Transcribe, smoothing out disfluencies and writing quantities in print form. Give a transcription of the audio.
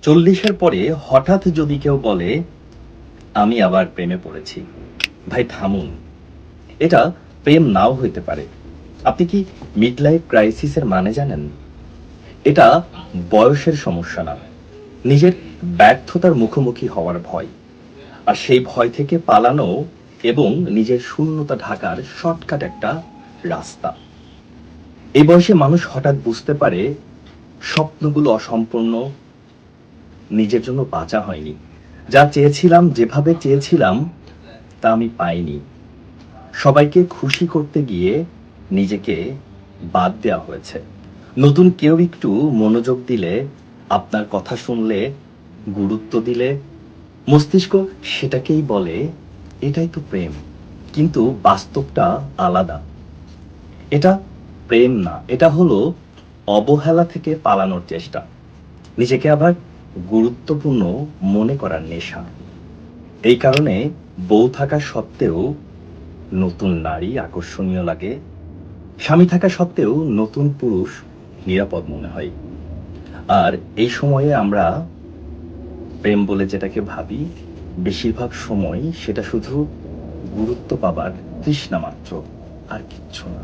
চল্লিশের পরে হঠাৎ যদি কেউ বলে আমি আবার প্রেমে পড়েছি, ভাই থামুন। এটা প্রেম নাও হইতে পারে। আপনি কি মিড লাইফ ক্রাইসিসের মানে জানেন? এটা বয়সের সমস্যা না, নিজের ব্যর্থতার মুখোমুখি হওয়ার ভয়। আর সেই ভয় থেকে পালানো এবং নিজের শূন্যতা ঢাকার শর্টকাট একটা রাস্তা। এই বয়সে মানুষ হঠাৎ বুঝতে পারে স্বপ্নগুলো অসম্পূর্ণ, নিজের জন্য বাঁচা হয়নি, যা চেয়েছিলাম যেভাবে চেয়েছিলাম তা আমি পাইনি। সবাইকে খুশি করতে গিয়ে নিজেকে বাদ দেওয়া হয়েছে। নতুন কেউ একটু মনোযোগ দিলে, আপনার কথা শুনলে, গুরুত্ব দিলে, মস্তিষ্ক সেটাকেই বলে এটাই তো প্রেম। কিন্তু বাস্তবটা আলাদা। এটা প্রেম না, এটা হলো অবহেলা থেকে পালানোর চেষ্টা, নিজেকে আবার গুরুত্বপূর্ণ মনে করার নেশা। এই কারণে বউ থাকা সত্ত্বেও নতুন নারী আকর্ষণীয় লাগে, স্বামী থাকা সত্ত্বেও নতুন পুরুষ নিরাপদ মনে হয়। আর এই সময়ে আমরা প্রেম বলে যেটাকে ভাবি, বেশিরভাগ সময় সেটা শুধু গুরুত্ব পাবার তৃষ্ণা মাত্র, আর কিচ্ছু না।